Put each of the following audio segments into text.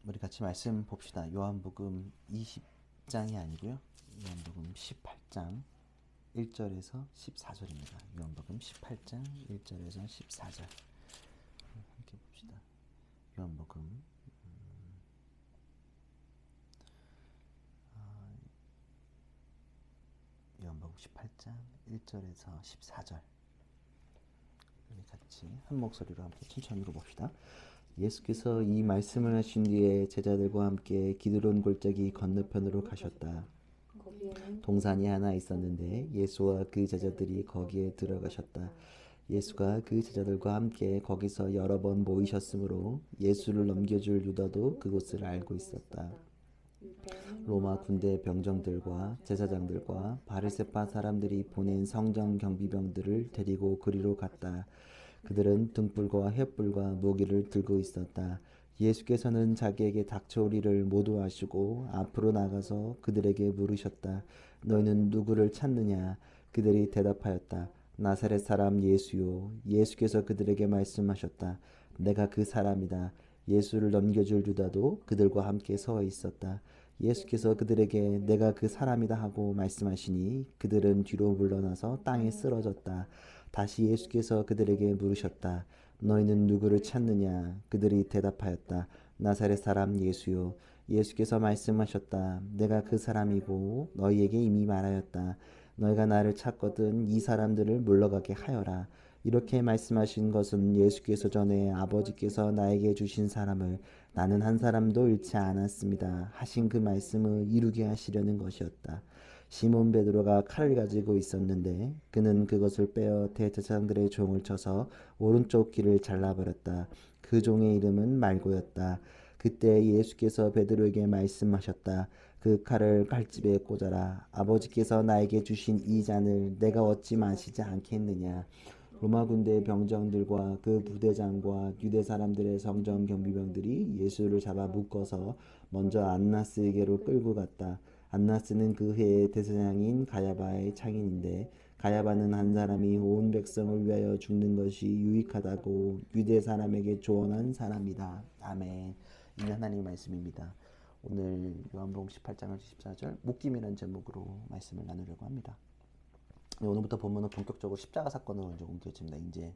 우리 같이 말씀 봅시다. 요한복음 20장이 아니고요. 요한복음 18장 1절에서 14절입니다. 요한복음 18장 1절에서 14절 함께 봅시다. 요한복음 요한복음 18장 1절에서 14절 우리 같이 한 목소리로 함께 천천히 읽어봅시다. 예수께서 이 말씀을 하신 뒤에 제자들과 함께 기드론 골짜기 건너편으로 가셨다. 동산이 하나 있었는데 예수와 그 제자들이 거기에 들어가셨다. 예수가 그 제자들과 함께 거기서 여러 번 모이셨으므로 예수를 넘겨줄 유다도 그곳을 알고 있었다. 로마 군대 병정들과 제사장들과 바리새파 사람들이 보낸 성전 경비병들을 데리고 그리로 갔다. 그들은 등불과 횃불과 무기를 들고 있었다. 예수께서는 자기에게 닥쳐오리를 모두 아시고 앞으로 나가서 그들에게 물으셨다. 너희는 누구를 찾느냐? 그들이 대답하였다. 나사렛 사람 예수요. 예수께서 그들에게 말씀하셨다. 내가 그 사람이다. 예수를 넘겨줄 유다도 그들과 함께 서 있었다. 예수께서 그들에게 내가 그 사람이다 하고 말씀하시니 그들은 뒤로 물러나서 땅에 쓰러졌다. 다시 예수께서 그들에게 물으셨다. 너희는 누구를 찾느냐? 그들이 대답하였다. 나사렛 사람 예수요. 예수께서 말씀하셨다. 내가 그 사람이고 너희에게 이미 말하였다. 너희가 나를 찾거든 이 사람들을 물러가게 하여라. 이렇게 말씀하신 것은 예수께서 전에 아버지께서 나에게 주신 사람을 나는 한 사람도 잃지 않았습니다 하신 그 말씀을 이루게 하시려는 것이었다. 시몬 베드로가 칼을 가지고 있었는데 그는 그것을 빼어 대제사장들의 종을 쳐서 오른쪽 귀를 잘라버렸다. 그 종의 이름은 말고였다. 그때 예수께서 베드로에게 말씀하셨다. 그 칼을 칼집에 꽂아라. 아버지께서 나에게 주신 이 잔을 내가 얻지 마시지 않겠느냐. 로마 군대 병정들과 그 부대장과 유대 사람들의 성전 경비병들이 예수를 잡아 묶어서 먼저 안나스에게로 끌고 갔다. 안나스는 그 해의 대제사장인 가야바의 창인인데 가야바는 한 사람이 온 백성을 위하여 죽는 것이 유익하다고 유대 사람에게 조언한 사람이다. 아멘. 이 하나님의 말씀입니다. 오늘 요한복음 18장에서 14절 묶임이라는 제목으로 말씀을 나누려고 합니다. 오늘부터 보면은 본격적으로 십자가 사건으로 이제 옮겨집니다. 이제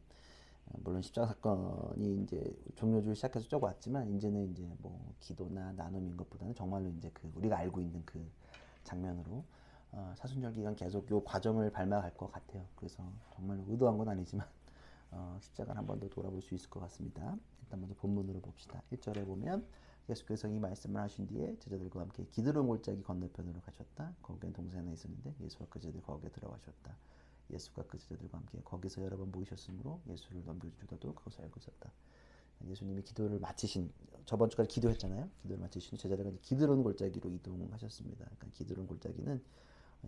물론 십자가 사건이 이제 종료주를 시작해서 쭉 왔지만 이제는 이제 뭐 기도나 나눔인 것보다는 정말로 이제 그 우리가 알고 있는 그 장면으로 사순절 기간 계속 요 과정을 밟아갈 것 같아요. 그래서 정말 의도한 건 아니지만 십자가를 한 번 더 돌아볼 수 있을 것 같습니다. 일단 먼저 본문으로 봅시다. 1절에 보면 예수께서 이 말씀을 하신 뒤에 제자들과 함께 기드론 골짜기 건너편으로 가셨다. 거기엔 동산이 하나 있었는데 예수와 그 제자들이 거기에 들어가셨다. 예수가 그 제자들과 함께 거기서 여러 번 모이셨으므로 예수를 넘겨주다도 그것을 알고 있었다. 예수님이 기도를 마치신 저번 주까지 기도했잖아요. 기도를 마치신 제자들과 기드론 골짜기로 이동하셨습니다. 그러니까 기드론 골짜기는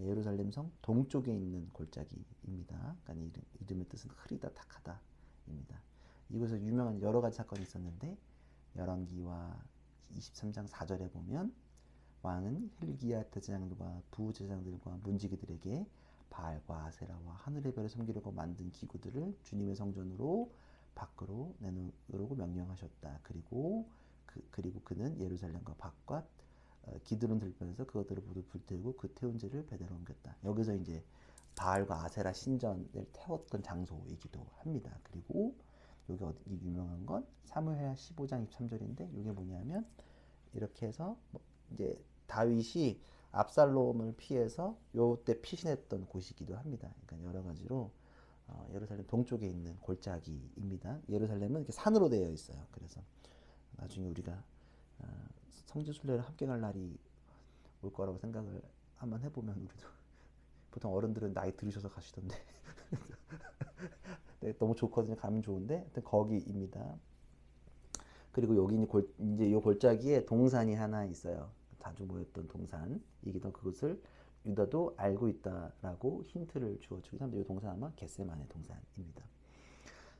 예루살렘성 동쪽에 있는 골짜기입니다. 그러니까 이름의 뜻은 흐리다 탁하다입니다. 이곳에서 유명한 여러 가지 사건이 있었는데 열왕기와 23장 4절에 보면 왕은 힐기야 대제사장들과 부제사장들과 문지기들에게 바알과 아세라와 하늘의 별을 섬기려고 만든 기구들을 주님의 성전으로 밖으로 내놓으라고 명령하셨다. 그리고 그는 예루살렘과 바깥 기드론 들판에서 그것들을 모두 불태우고 그 태운 죄를 베델로 옮겼다. 여기서 이제 바알과 아세라 신전을 태웠던 장소이기도 합니다. 그리고 여기 유명한 건 사무엘하 15장 23절인데 이게 뭐냐면 이렇게 해서 이제 다윗이 압살롬을 피해서 요때 피신했던 곳이기도 합니다. 그러니까 여러 가지로 예루살렘 동쪽에 있는 골짜기입니다. 예루살렘은 이렇게 산으로 되어 있어요. 그래서 나중에 우리가 성지순례를 함께 갈 날이 올 거라고 생각을 한번 해보면 우리도 보통 어른들은 나이 들으셔서 가시던데 네, 너무 좋거든요. 가면 좋은데 하여튼 거기입니다. 그리고 여기 이제 이 골짜기에 동산이 하나 있어요. 자주 모였던 동산이기도 그것을 유다도 알고 있다라고 힌트를 주어주고 사람들이 이 동산 아마 겟세마네 동산입니다.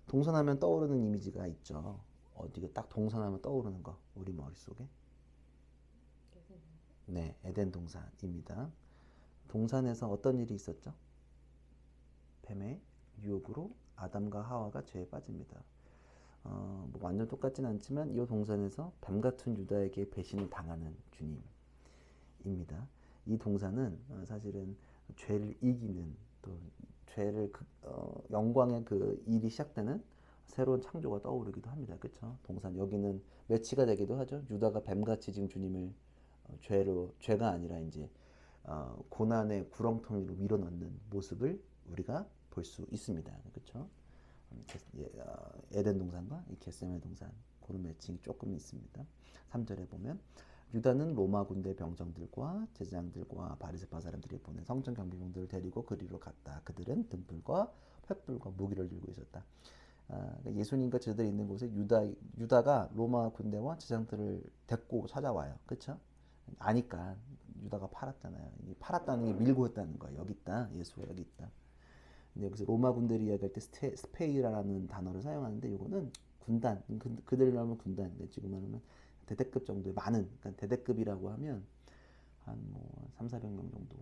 동산하면 떠오르는 이미지가 있죠. 어디가 딱 동산하면 떠오르는 거 우리 머릿속에 네, 에덴 동산입니다. 동산에서 어떤 일이 있었죠? 뱀의 유혹으로 아담과 하와가 죄에 빠집니다. 뭐 완전 똑같진 않지만 이 동산에서 뱀 같은 유다에게 배신을 당하는 주님입니다. 이 동산은 사실은 죄를 이기는 또 죄를 영광의 그 일이 시작되는 새로운 창조가 떠오르기도 합니다. 그렇죠? 동산 여기는 매치가 되기도 하죠. 유다가 뱀같이 지금 주님을 죄가 아니라 이제 고난의 구렁텅이로 밀어넣는 모습을 우리가 볼 수 있습니다. 그렇죠? 에덴 동산과 이 겟세마네 동산 그런 매칭이 조금 있습니다. 3절에 보면 유다는 로마 군대 병정들과 제사장들과 바리새파 사람들이 보낸 성전 경비병들을 데리고 그리로 갔다. 그들은 등불과 횃불과 무기를 들고 있었다. 예수님과 제자들이 있는 곳에 유다가 로마 군대와 제사장들을 데리고 찾아와요. 그렇죠? 아니까 유다가 팔았잖아요. 팔았다는 게 밀고 했다는 거예요. 여기 있다. 예수가 여기 있다. 근데 여기서 로마 군대를 이야기할 때 스페이라는 단어를 사용하는데 이거는 군단, 그들을 하면 군단, 지금 말하면 대대급 정도의 많은, 그러니까 대대급이라고 하면 한 뭐 3, 400명 정도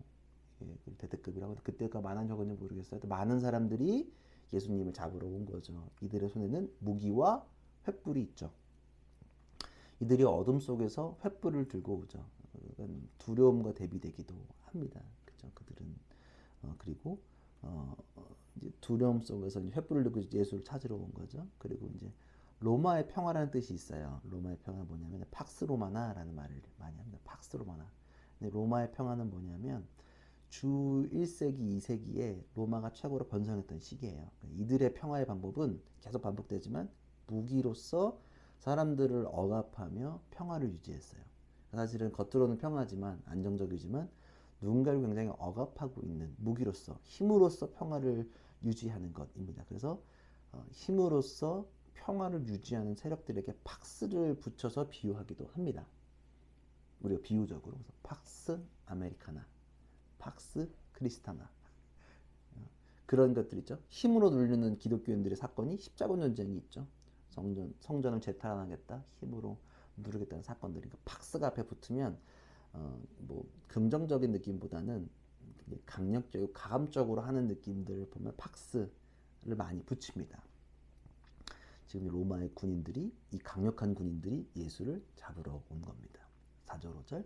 대대급이라고 그때가 많은 적은지 모르겠어요. 많은 사람들이 예수님을 잡으러 온 거죠. 이들의 손에는 무기와 횃불이 있죠. 이들이 어둠 속에서 횃불을 들고 오죠. 두려움과 대비되기도 합니다. 그죠? 그들은 그리고 이제 두려움 속에서 이제 횃불을 들고 예수를 찾으러 온 거죠. 그리고 이제 로마의 평화라는 뜻이 있어요. 로마의 평화 뭐냐면 팍스 로마나라는 말을 많이 합니다. 팍스 로마나. 근데 로마의 평화는 뭐냐면 주 1세기, 2세기에 로마가 최고로 번성했던 시기예요. 이들의 평화의 방법은 계속 반복되지만 무기로서 사람들을 억압하며 평화를 유지했어요. 사실은 겉으로는 평화지만 안정적이지만 누군가를 굉장히 억압하고 있는 무기로서 힘으로써 평화를 유지하는 것입니다. 그래서 힘으로써 평화를 유지하는 세력들에게 팍스를 붙여서 비유하기도 합니다. 우리가 비유적으로 그래서 팍스 아메리카나, 팍스 크리스타나 그런 것들 있죠. 힘으로 누르는 기독교인들의 사건이 십자군 전쟁이 있죠. 성전을 재탈환하겠다, 힘으로 누르겠다는 사건들이 팍스가 앞에 붙으면 뭐 긍정적인 느낌보다는 강력적이고 가감적으로 하는 느낌들을 보면 팍스를 많이 붙입니다. 지금 로마의 군인들이 이 강력한 군인들이 예수를 잡으러 온 겁니다. 4절 5절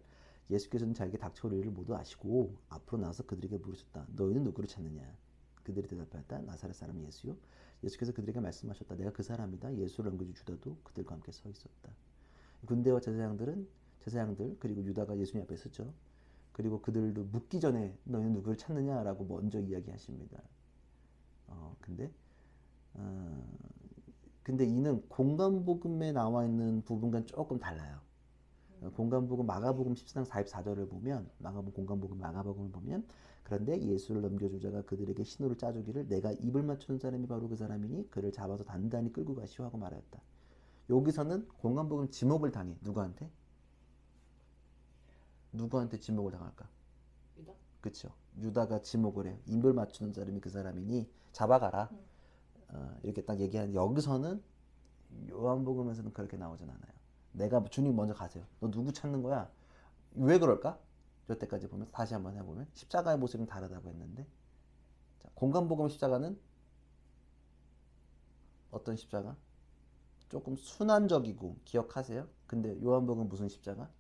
예수께서는 자기에게 닥쳐올 일을 모두 아시고 앞으로 나와서 그들에게 물으셨다. 너희는 누구를 찾느냐? 그들이 대답하였다. 나사렛 사람 예수요. 예수께서 그들에게 말씀하셨다. 내가 그 사람이다. 예수를 옮겨준 주다도 그들과 함께 서 있었다. 군대와 제사장들 그리고 유다가 예수님 앞에 서죠. 그리고 그들도 묻기 전에 너희는 누구를 찾느냐라고 먼저 이야기하십니다. 근데 이는 공간복음에 나와 있는 부분과는 조금 달라요. 공간복음 마가복음 14장 44절을 보면 마가복음을 보면 그런데 예수를 넘겨준 자가 그들에게 신호를 짜주기를 내가 입을 맞추는 사람이 바로 그 사람이니 그를 잡아서 단단히 끌고 가시오 하고 말하였다. 여기서는 공간복음 지목을 당해. 누구한테 지목을 당할까? 유다? 그쵸. 유다가 지목을 해요. 입을 맞추는 사람이 그 사람이니 잡아가라. 이렇게 딱 얘기하는데 여기서는 요한복음에서는 그렇게 나오진 않아요. 내가 주님 먼저 가세요. 너 누구 찾는 거야? 왜 그럴까? 여태까지 보면 다시 한번 해보면 십자가의 모습은 다르다고 했는데 자, 공간복음 십자가는 어떤 십자가? 조금 순환적이고 기억하세요? 근데 요한복음 무슨 십자가?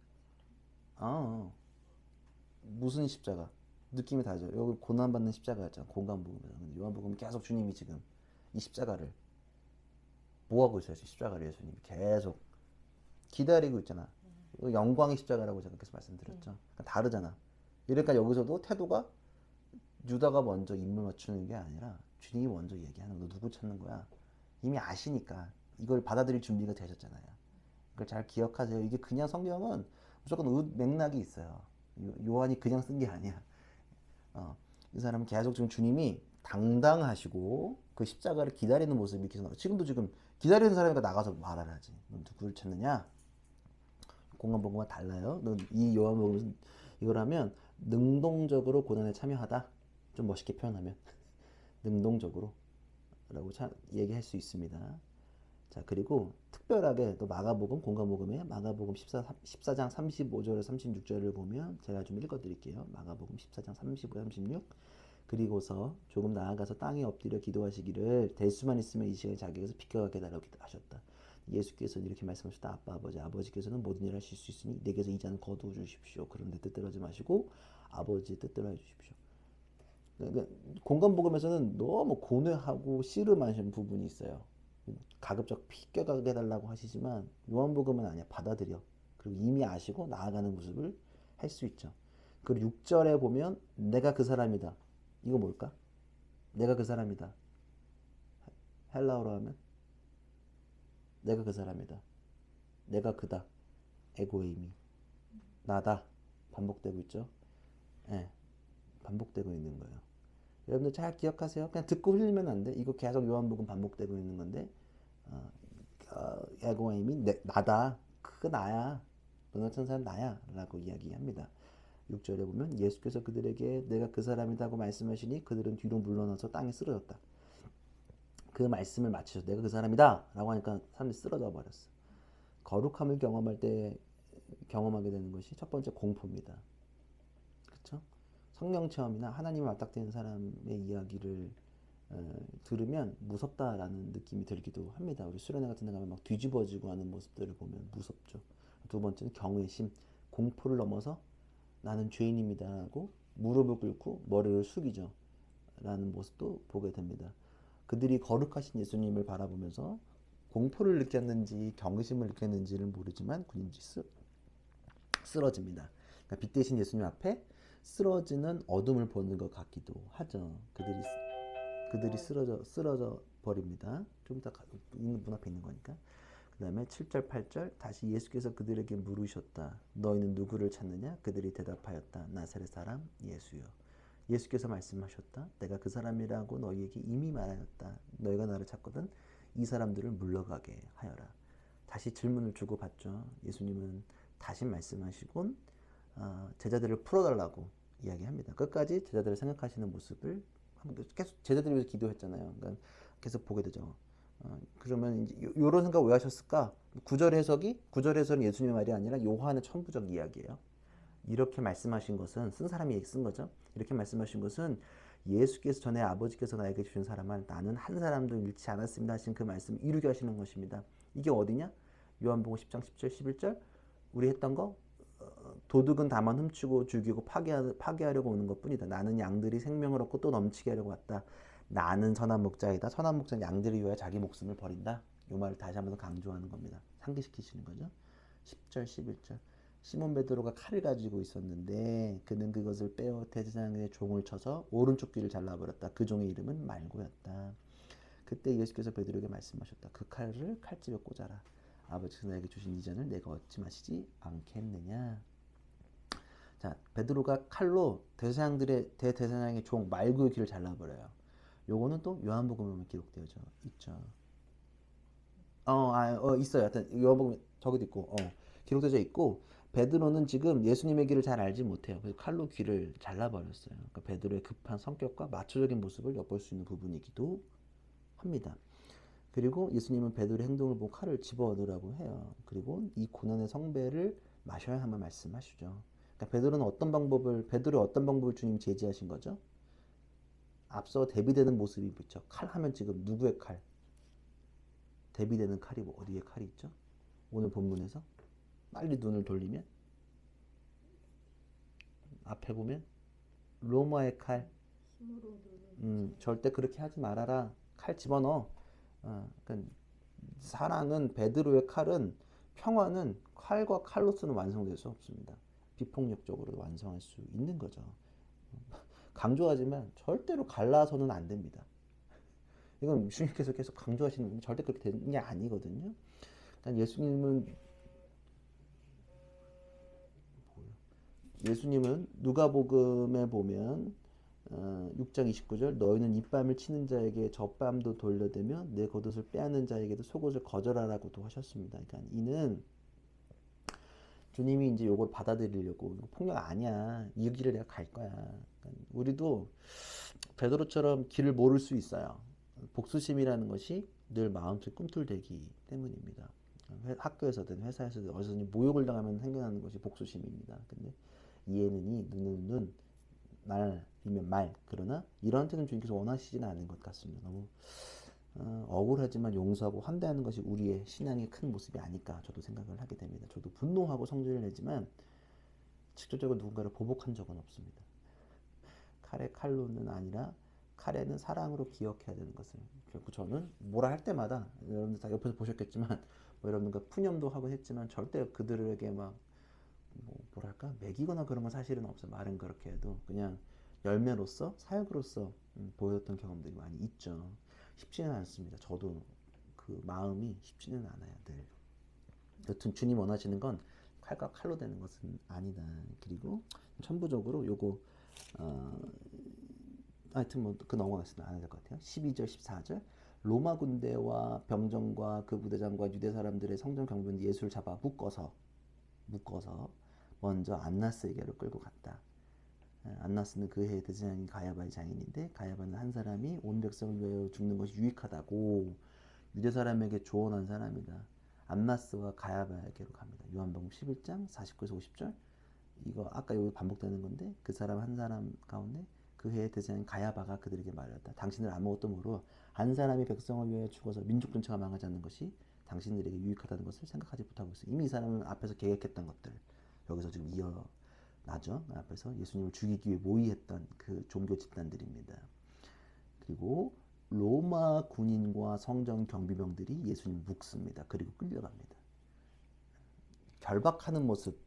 무슨 십자가? 느낌이 다르죠. 여기 고난받는 십자가였잖아. 공간복음에서. 근데 요한복음은 계속 주님이 지금 이 십자가를 뭐하고 있어요? 십자가를 예수님이 계속 기다리고 있잖아. 영광의 십자가라고 제가 계속 말씀드렸죠. 그러니까 다르잖아. 그러니까 여기서도 태도가 유다가 먼저 입을 맞추는 게 아니라 주님이 먼저 얘기하는 거. 너 누구 찾는 거야? 이미 아시니까 이걸 받아들일 준비가 되셨잖아요. 이걸 잘 기억하세요. 이게 그냥 성경은 무조건 맥락이 있어요. 요한이 그냥 쓴 게 아니야. 이 사람은 계속 지금 주님이 당당하시고 그 십자가를 기다리는 모습이 계속 나와요. 지금 기다리는 사람이니까 나가서 말을 하지. 너 누구를 찾느냐? 공간복음과 달라요. 너 이 요한복음 이걸 하면 능동적으로 고난에 참여하다. 좀 멋있게 표현하면 능동적으로 라고 얘기할 수 있습니다. 자, 그리고 특별하게 또 마가복음 공간복음에 마가복음 14장 35절에 36절을 보면 제가 좀 읽어 드릴게요. 마가복음 14장 35, 36 그리고서 조금 나아가서 땅에 엎드려 기도하시기를 될 수만 있으면 이 시간에 자기에게서 비켜가게 해달라고 하셨다. 예수께서는 이렇게 말씀하셨다. 아빠 아버지 아버지께서는 모든 일을 하실 수 있으니 내게서 이 잔을 거두어 주십시오. 그런데 뜻대로 하지 마시고 아버지의 뜻대로 해주십시오. 그러니까 공간복음에서는 너무 고뇌하고 씨름하시는 부분이 있어요. 가급적 비껴가게 해달라고 하시지만 요한복음은 아니야. 받아들여. 그리고 이미 아시고 나아가는 모습을 할 수 있죠. 그리고 6절에 보면 내가 그 사람이다. 이거 뭘까? 내가 그 사람이다. 헬라어로 하면 내가 그 사람이다. 내가 그다. 에고이미. 나다. 반복되고 있죠. 네, 반복되고 있는 거예요. 여러분들 잘 기억하세요. 그냥 듣고 흘리면 안 돼. 이거 계속 요한복음 반복되고 있는 건데 에고이미 나다. 그거 나야. 너나 천 사람 나야. 라고 이야기합니다. 6절에 보면 예수께서 그들에게 내가 그 사람이라고 말씀하시니 그들은 뒤로 물러나서 땅에 쓰러졌다. 그 말씀을 마치셔. 내가 그 사람이다 라고 하니까 사람들이 쓰러져 버렸어. 거룩함을 경험할 때 경험하게 되는 것이 첫 번째 공포입니다. 그렇죠? 성령 체험이나 하나님을 맞닥뜨리는 사람의 이야기를 들으면 무섭다라는 느낌이 들기도 합니다. 우리 수련회 같은 데 가면 막 뒤집어지고 하는 모습들을 보면 무섭죠. 두 번째는 경외심, 공포를 넘어서 나는 죄인입니다 하고 무릎을 꿇고 머리를 숙이죠 라는 모습도 보게 됩니다. 그들이 거룩하신 예수님을 바라보면서 공포를 느꼈는지 경외심을 느꼈는지를 모르지만 굳이 쓰러집니다. 그러니까 빛 대신 예수님 앞에 쓰러지는 어둠을 보는 것 같기도 하죠. 그들이 쓰러져 버립니다. 좀 이따 문 앞에 있는 거니까. 그 다음에 7절 8절 다시 예수께서 그들에게 물으셨다. 너희는 누구를 찾느냐? 그들이 대답하였다. 나사렛 사람 예수요. 예수께서 말씀하셨다. 내가 그 사람이라고 너희에게 이미 말하였다. 너희가 나를 찾거든 이 사람들을 물러가게 하여라. 다시 질문을 주고받죠. 예수님은 다시 말씀하시곤 제자들을 풀어달라고 이야기합니다. 끝까지 제자들을 생각하시는 모습을 계속 제자들을 위해서 기도했잖아요. 그러니까 계속 보게 되죠. 그러면 이제 요런 생각 왜 하셨을까? 9절 해석은 예수님의 말이 아니라 요한의 천부적 이야기예요. 이렇게 말씀하신 것은 쓴 사람이 쓴 거죠. 이렇게 말씀하신 것은 예수께서 전에 아버지께서 나에게 주신 사람을 나는 한 사람도 잃지 않았습니다 하신 그 말씀을 이루게 하시는 것입니다. 이게 어디냐? 요한복음 10장 10절 11절 우리 했던 거 도둑은 다만 훔치고 죽이고 파괴하려고 오는 것뿐이다. 나는 양들이 생명을 얻고 또 넘치게 하려고 왔다. 나는 선한 목자이다. 선한 목자는 양들을 위하여 자기 목숨을 버린다. 이 말을 다시 한번 더 강조하는 겁니다. 상기시키시는 거죠. 10절 11절 시몬 베드로가 칼을 가지고 있었는데 그는 그것을 빼어 대제사장의 종을 쳐서 오른쪽 귀를 잘라버렸다. 그 종의 이름은 말고였다. 그때 예수께서 베드로에게 말씀하셨다. 그 칼을 칼집에 꽂아라. 아버지께서 나에게 주신 이 잔을 내가 얻지 마시지 않겠느냐. 자, 베드로가 칼로 대제사장의 종 말고의 귀를 잘라버려요. 요거는 또 요한복음에 기록되어져 있죠. 있어요. 하여튼 요한복음에 저기도 있고 기록되어져 있고 베드로는 지금 예수님의 길을 잘 알지 못해요. 그래서 칼로 귀를 잘라버렸어요. 그러니까 베드로의 급한 성격과 마초적인 모습을 엿볼 수 있는 부분이기도 합니다. 그리고 예수님은 베드로의 행동을 보고 칼을 집어넣으라고 해요. 그리고 이 고난의 성배를 마셔야 한번 말씀하시죠. 그러니까 베드로의 어떤 방법을 주님 제지하신 거죠? 앞서 대비되는 모습이 있죠. 칼 하면 지금 누구의 칼? 대비되는 칼이 어디에 칼이 있죠? 오늘 본문에서 빨리 눈을 돌리면 앞에 보면 로마의 칼. 절대 그렇게 하지 말아라. 칼 집어넣어. 그러니까 사랑은 베드로의 칼은 평화는 칼과 칼로서는 완성될 수 없습니다. 비폭력적으로 완성할 수 있는 거죠. 강조하지만 절대로 갈라서는 안 됩니다. 이건 주님께서 계속 강조하시는 건 절대 그렇게 되는 게 아니거든요. 예수님은 누가복음에 보면 6장 29절 너희는 입밤을 치는 자에게 젖밤도 돌려대며 내 겉옷을 빼앗는 자에게도 속옷을 거절하라고도 하셨습니다. 그러니까 이는 주님이 이제 요걸 받아들이려고 폭력 아니야. 이 길을 내가 갈 거야. 그러니까 우리도 베드로처럼 길을 모를 수 있어요. 복수심이라는 것이 늘 마음속에 꿈틀대기 때문입니다. 학교에서든 회사에서든 어디서든 모욕을 당하면 생겨나는 것이 복수심입니다. 근데 이에는 이, 눈은 눈, 말 아니면 말. 그러나 이런 뜻은 주님께서 원하시지는 않은 것 같습니다. 너무 억울하지만 용서하고 환대하는 것이 우리의 신앙의 큰 모습이 아닐까 저도 생각을 하게 됩니다. 저도 분노하고 성질을 내지만 직접적으로 누군가를 보복한 적은 없습니다. 칼에 칼로는 아니라 칼에는 사랑으로 기억해야 되는 것을 결국 저는 뭐라 할 때마다 여러분들 다 옆에서 보셨겠지만 뭐 여러분들과 푸념도 하고 했지만 절대 그들에게 막 뭐랄까 매기거나 그런 건 사실은 없어요. 말은 그렇게 해도 그냥 열매로서 사역으로서 보였던 경험들이 많이 있죠. 쉽지는 않습니다. 저도 그 마음이 쉽지는 않아요. 늘. 여튼 주님 원하시는 건 칼과 칼로 되는 것은 아니다. 그리고 천부적으로 요거 하여튼 뭐 그 넘어갔으면 안 해야 될 것 같아요. 12절, 14절 로마 군대와 병정과 그 부대장과 유대 사람들의 성전 경비원 예수를 잡아 묶어서 먼저 안나스에게로 끌고 갔다. 안나스는 그 해의 대제사장인 가야바의 장인인데 가야바는 한 사람이 온 백성을 위하여 죽는 것이 유익하다고 유대 사람에게 조언한 사람이다. 안나스와 가야바에게로 갑니다. 요한복음 11장 49에서 50절 이거 아까 여기 반복되는 건데 그 사람 한 사람 가운데 그 해의 대제사장인 가야바가 그들에게 말했다. 당신들 아무것도 모르고 한 사람이 백성을 위하여 죽어서 민족 전체가 망하지 않는 것이 당신들에게 유익하다는 것을 생각하지 못하고 있어요. 이미 이 사람은 앞에서 계획했던 것들 여기서 지금 이어나죠. 앞에서 예수님을 죽이기 위해 모의했던 그 종교 집단들입니다. 그리고 로마 군인과 성전 경비병들이 예수님 묶습니다. 그리고 끌려갑니다. 결박하는 모습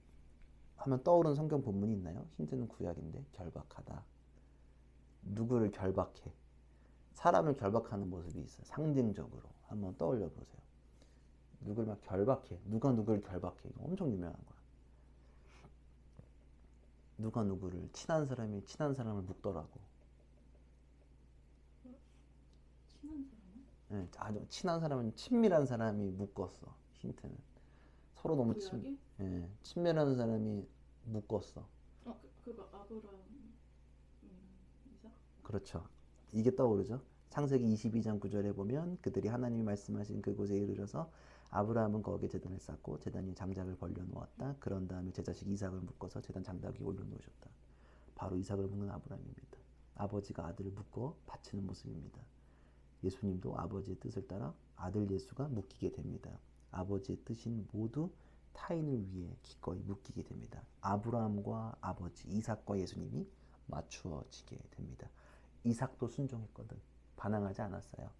하면 떠오르는 성경 본문이 있나요? 힌트는 구약인데 결박하다. 누구를 결박해? 사람을 결박하는 모습이 있어요. 상징적으로 한번 떠올려 보세요. 누굴 막 결박해. 누가 누구를 결박해. 이거 엄청 유명한 거야. 누가 누구를 친한 사람이 친한 사람을 묶더라고. 친한 사람은? 네, 아주 친한 사람은 친밀한 사람이 묶었어. 힌트는 서로 너무 친밀한 사람이 묶었어. 그거 아브라함 이삭? 그렇죠. 이게 떠오르죠. 창세기 22장 9절에 보면 그들이 하나님이 말씀하신 그곳에 이르러서 아브라함은 거기에 제단을 쌓고 제단 위에 장작을 벌려 놓았다. 그런 다음에 제 자식 이삭을 묶어서 제단 장작 위에 올려 놓으셨다. 바로 이삭을 묶는 아브라함입니다. 아버지가 아들을 묶어 바치는 모습입니다. 예수님도 아버지의 뜻을 따라 아들 예수가 묶이게 됩니다. 아버지의 뜻인 모두 타인을 위해 기꺼이 묶이게 됩니다. 아브라함과 아버지 이삭과 예수님이 맞추어지게 됩니다. 이삭도 순종했거든. 반항하지 않았어요.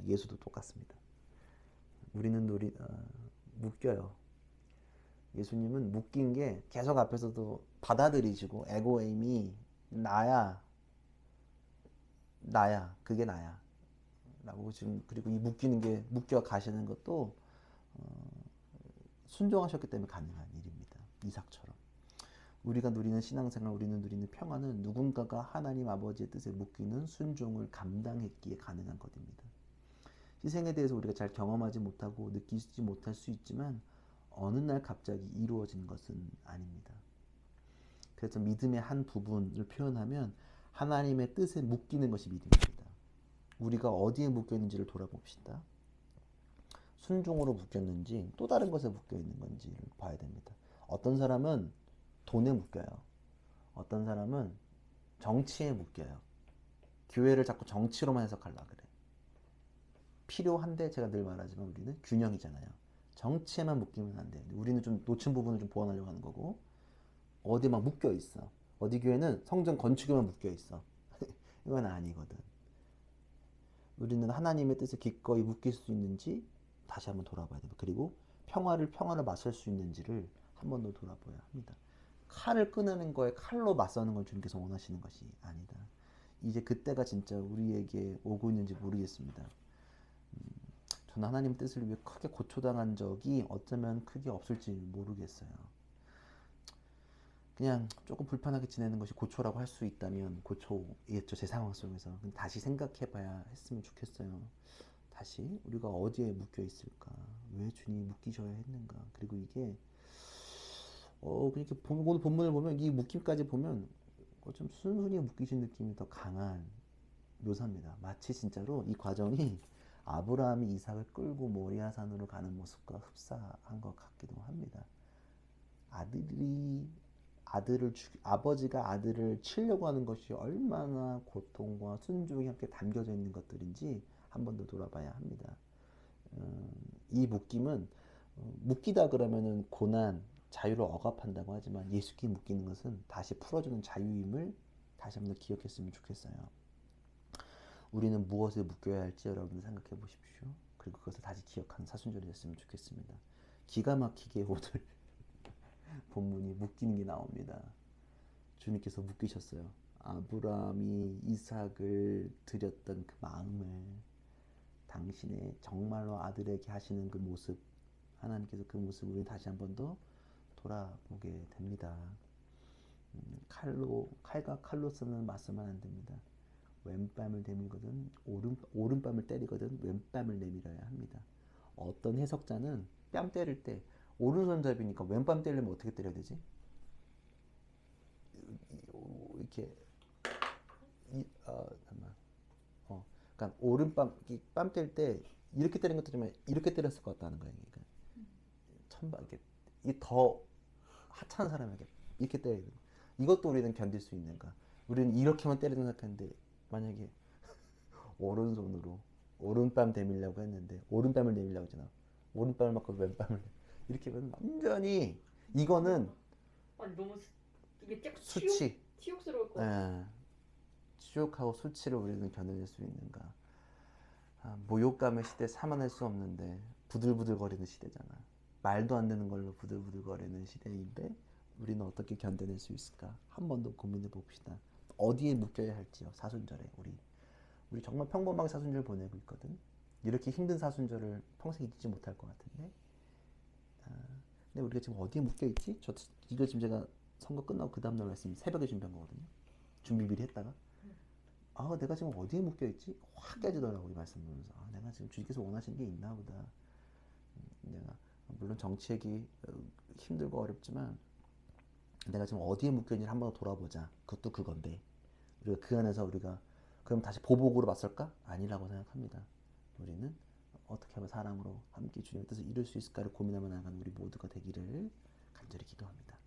예수도 똑같습니다. 우리는 묶여요. 예수님은 묶인 게 계속 앞에서도 받아들이시고 에고에임이 나야 그게 나야 라고 지금 그리고 이 묶이는 게 묶여 가시는 것도 순종하셨기 때문에 가능한 일입니다. 이삭처럼 우리가 누리는 신앙생활 우리는 누리는 평안은 누군가가 하나님 아버지의 뜻에 묶이는 순종을 감당했기에 가능한 것입니다. 희생에 대해서 우리가 잘 경험하지 못하고 느끼지 못할 수 있지만 어느 날 갑자기 이루어진 것은 아닙니다. 그래서 믿음의 한 부분을 표현하면 하나님의 뜻에 묶이는 것이 믿음입니다. 우리가 어디에 묶여 있는지를 돌아봅시다. 순종으로 묶였는지 또 다른 것에 묶여 있는 건지를 봐야 됩니다. 어떤 사람은 돈에 묶여요. 어떤 사람은 정치에 묶여요. 교회를 자꾸 정치로만 해석하려고 그래. 필요한데 제가 늘 말하지만 우리는 균형이잖아요. 정치에만 묶이면 안 돼요. 우리는 좀 놓친 부분을 좀 보완하려고 하는 거고 어디 막 묶여 있어. 어디 교회는 성전 건축에만 묶여 있어. 이건 아니거든. 우리는 하나님의 뜻에 기꺼이 묶일 수 있는지 다시 한번 돌아봐야 됩니다. 그리고 평화를 맞설 수 있는지를 한 번 더 돌아봐야 합니다. 칼을 끊는 거에 칼로 맞서는 걸 주님께서 원하시는 것이 아니다. 이제 그때가 진짜 우리에게 오고 있는지 모르겠습니다. 저는 하나님 뜻을 위해 크게 고초당한 적이 어쩌면 크게 없을지 모르겠어요. 그냥 조금 불편하게 지내는 것이 고초라고 할 수 있다면 고초이겠죠. 제 상황 속에서. 다시 생각해봐야 했으면 좋겠어요. 다시 우리가 어디에 묶여 있을까? 왜 주님이 묶이셔야 했는가? 그리고 이게 그렇게 오늘 본문을 보면 이 묶임까지 보면 좀 순순히 묶이신 느낌이 더 강한 묘사입니다. 마치 진짜로 이 과정이 아브라함이 이삭을 끌고 모리아산으로 가는 모습과 흡사한 것 같기도 합니다. 아버지가 아들을 치려고 하는 것이 얼마나 고통과 순종이 함께 담겨져 있는 것들인지 한 번 더 돌아봐야 합니다. 이 묶임은 묶이다 그러면은 고난, 자유를 억압한다고 하지만 예수께 묶이는 것은 다시 풀어주는 자유임을 다시 한번 더 기억했으면 좋겠어요. 우리는 무엇에 묶여야 할지 여러분 생각해 보십시오. 그리고 그것을 다시 기억하는 사순절이 됐으면 좋겠습니다. 기가 막히게 오늘 본문이 묶이는 게 나옵니다. 주님께서 묶이셨어요. 아브라함이 이삭을 드렸던 그 마음을 당신의 정말로 아들에게 하시는 그 모습, 하나님께서 그 모습을 우리 다시 한 번 더 돌아보게 됩니다. 칼과 칼로서는 맞서면 안 됩니다. 왼뺨을 내밀거든 오른뺨을 때리거든 왼뺨을 내밀어야 합니다. 어떤 해석자는 뺨 때릴 때 오른손잡이니까 왼뺨 때리려면 어떻게 때려야 되지? 이렇게 잠깐만. 그러니까 오른뺨 뺨 때릴 때 이렇게 때리는 것도 좀 이렇게 때렸을 것 같다는 거예요. 그러니까 천방 이게 더 하찮은 사람에게 이렇게 때리는 거. 이것도 우리는 견딜 수 있는가? 우리는 이렇게만 때리는 생각하는데 만약에 오른손으로 오른뺨 내밀려고 했는데 오른뺨을 내밀려고 했잖아. 오른뺨을 맞고 왼뺨을 이렇게 하면 완전히 이거는 아니 너무 이게 쫙 수치. 치욕스러울 것 같아. 예, 치욕하고 수치를 우리는 견뎌낼 수 있는가? 모욕감의 시대 삼아낼 수 없는데 부들부들거리는 시대잖아. 말도 안 되는 걸로 부들부들거리는 시대인데 우리는 어떻게 견뎌낼 수 있을까? 한 번 더 고민해 봅시다. 어디에 묶여야 할지요. 사순절에 우리 정말 평범하게 사순절 보내고 있거든. 이렇게 힘든 사순절을 평생 잊지 못할 것 같은데. 근데 우리가 지금 어디에 묶여 있지? 이거 지금 제가 선거 끝나고 그 다음날 말씀 새벽에 준비한 거거든요. 준비 미리 했다가 내가 지금 어디에 묶여 있지? 확 깨지더라고 이 말씀 보면서. 내가 지금 주님께서 원하시는 게 있나 보다. 내가 물론 정치하기 힘들고 어렵지만 내가 지금 어디에 묶여 있는지 한 번 더 돌아보자. 그것도 그건데 우리가 그 안에서 우리가 그럼 다시 보복으로 맞설까? 아니라고 생각합니다. 우리는 어떻게 하면 사랑으로 함께 주님의 뜻을 이룰 수 있을까를 고민하며 나가는 우리 모두가 되기를 간절히 기도합니다.